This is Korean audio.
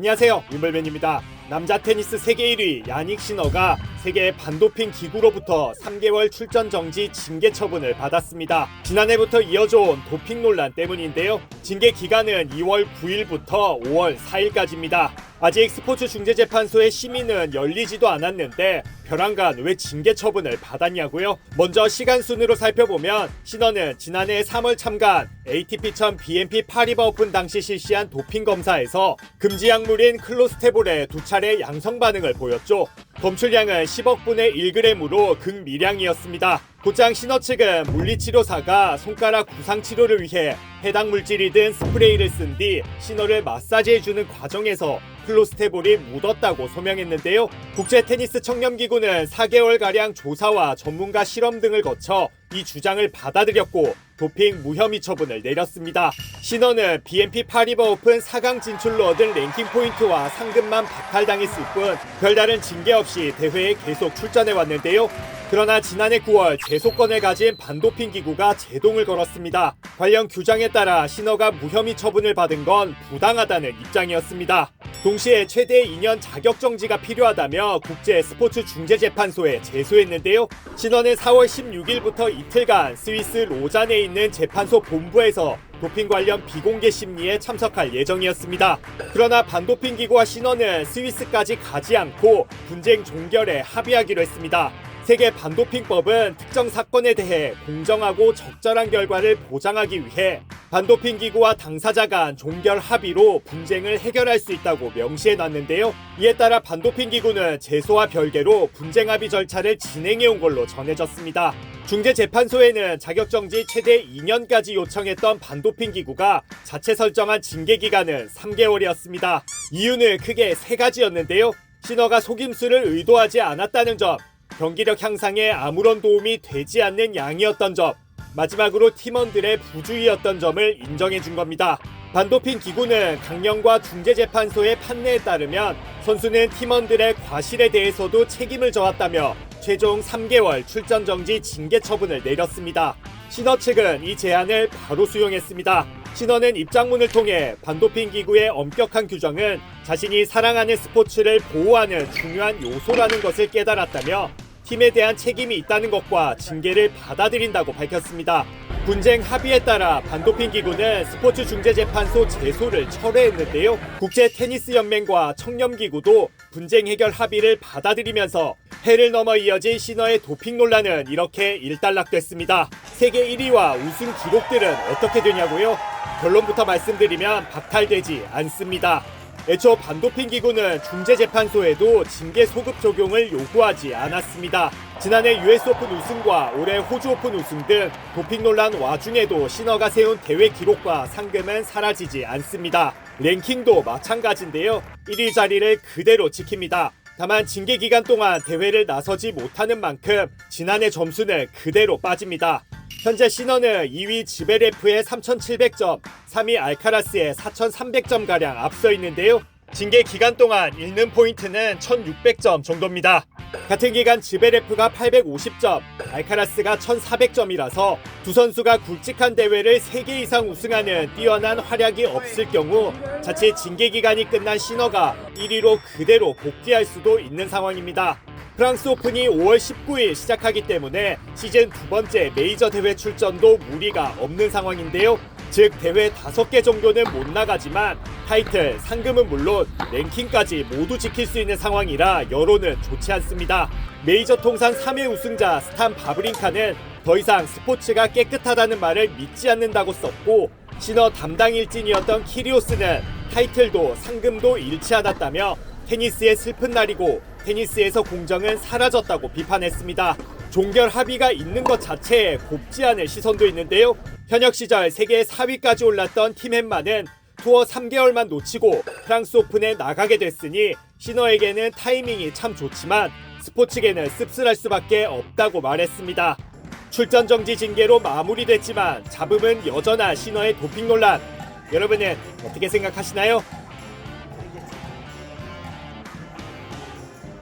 안녕하세요, 윈블맨입니다. 남자 테니스 세계 1위 야닉 시너가 세계 반도핑 기구로부터 3개월 출전 정지 징계 처분을 받았습니다. 지난해부터 이어져온 도핑 논란 때문인데요. 징계 기간은 2월 9일부터 5월 4일까지입니다. 아직 스포츠중재재판소의 심의는 열리지도 않았는데 벼랑간 왜 징계 처분을 받았냐고요? 먼저 시간 순으로 살펴보면 시너는 지난해 3월 참가한 ATP1000 BNP 파리바 오픈 당시 실시한 도핑 검사에서 금지 약물인 클로스테볼에 2차례 양성 반응을 보였죠. 검출량은 10억 분의 1g으로 극미량이었습니다. 곧장 시너 측은 물리치료사가 손가락 부상 치료를 위해 해당 물질이 든 스프레이를 쓴 뒤 시너를 마사지해주는 과정에서 클로스테볼이 묻었다고 소명했는데요. 국제테니스 청렴기구는 4개월가량 조사와 전문가 실험 등을 거쳐 이 주장을 받아들였고 도핑 무혐의 처분을 내렸습니다. 시너는 BNP 파리바 오픈 4강 진출로 얻은 랭킹 포인트와 상금만 박탈당했을 뿐 별다른 징계 없이 대회에 계속 출전해 왔는데요. 그러나 지난해 9월 제소권을 가진 반도핑 기구가 제동을 걸었습니다. 관련 규정에 따라 시너가 무혐의 처분을 받은 건 부당하다는 입장이었습니다. 동시에 최대 2년 자격 정지가 필요하다며 국제 스포츠 중재재판소에 제소했는데요. 시너는 4월 16일부터 이틀간 스위스 로잔에 있는 재판소 본부에서 도핑 관련 비공개 심리에 참석할 예정이었습니다. 그러나 반도핑 기구와 시너는 스위스까지 가지 않고 분쟁 종결에 합의하기로 했습니다. 세계 반도핑법은 특정 사건에 대해 공정하고 적절한 결과를 보장하기 위해 반도핑 기구와 당사자 간 종결 합의로 분쟁을 해결할 수 있다고 명시해놨는데요. 이에 따라 반도핑 기구는 제소와 별개로 분쟁 합의 절차를 진행해온 걸로 전해졌습니다. 중재재판소에는 자격정지 최대 2년까지 요청했던 반도핑 기구가 자체 설정한 징계 기간은 3개월이었습니다. 이유는 크게 3가지였는데요. 시너가 속임수를 의도하지 않았다는 점, 경기력 향상에 아무런 도움이 되지 않는 양이었던 점, 마지막으로 팀원들의 부주의였던 점을 인정해준 겁니다. 반도핑 기구는 강령과 중재재판소의 판례에 따르면 선수는 팀원들의 과실에 대해서도 책임을 져왔다며 최종 3개월 출전 정지 징계 처분을 내렸습니다. 시너 측은 이 제안을 바로 수용했습니다. 시너는 입장문을 통해 반도핑 기구의 엄격한 규정은 자신이 사랑하는 스포츠를 보호하는 중요한 요소라는 것을 깨달았다며 팀에 대한 책임이 있다는 것과 징계를 받아들인다고 밝혔습니다. 분쟁 합의에 따라 반도핑 기구는 스포츠중재재판소 제소를 철회했는데요. 국제테니스연맹과 청렴기구도 분쟁 해결 합의를 받아들이면서 해를 넘어 이어진 시너의 도핑 논란은 이렇게 일단락됐습니다. 세계 1위와 우승 기록들은 어떻게 되냐고요? 결론부터 말씀드리면 박탈되지 않습니다. 애초 반도핑 기구는 중재재판소에도 징계 소급 적용을 요구하지 않았습니다. 지난해 US 오픈 우승과 올해 호주 오픈 우승 등 도핑 논란 와중에도 시너가 세운 대회 기록과 상금은 사라지지 않습니다. 랭킹도 마찬가지인데요. 1위 자리를 그대로 지킵니다. 다만 징계 기간 동안 대회를 나서지 못하는 만큼 지난해 점수는 그대로 빠집니다. 현재 시너는 2위 지베레프의 3,700점, 3위 알카라스의 4,300점가량 앞서 있는데요. 징계 기간 동안 잃는 포인트는 1,600점 정도입니다. 같은 기간 지베레프가 850점, 알카라스가 1,400점이라서 두 선수가 굵직한 대회를 3개 이상 우승하는 뛰어난 활약이 없을 경우 자칫 징계 기간이 끝난 시너가 1위로 그대로 복귀할 수도 있는 상황입니다. 프랑스 오픈이 5월 19일 시작하기 때문에 시즌 2번째 메이저 대회 출전도 무리가 없는 상황인데요. 즉 대회 5개 정도는 못 나가지만 타이틀, 상금은 물론 랭킹까지 모두 지킬 수 있는 상황이라 여론은 좋지 않습니다. 메이저 통산 3회 우승자 스탄 바브린카는 더 이상 스포츠가 깨끗하다는 말을 믿지 않는다고 썼고, 시너 담당 일진이었던 키리오스는 타이틀도 상금도 잃지 않았다며 테니스의 슬픈 날이고 테니스에서 공정은 사라졌다고 비판했습니다. 종결 합의가 있는 것 자체에 곱지 않을 시선도 있는데요. 현역 시절 세계 4위까지 올랐던 팀 햄마는 투어 3개월만 놓치고 프랑스 오픈에 나가게 됐으니 시너에게는 타이밍이 참 좋지만 스포츠계는 씁쓸할 수밖에 없다고 말했습니다. 출전 정지 징계로 마무리됐지만 잡음은 여전한 시너의 도핑 논란. 여러분은 어떻게 생각하시나요?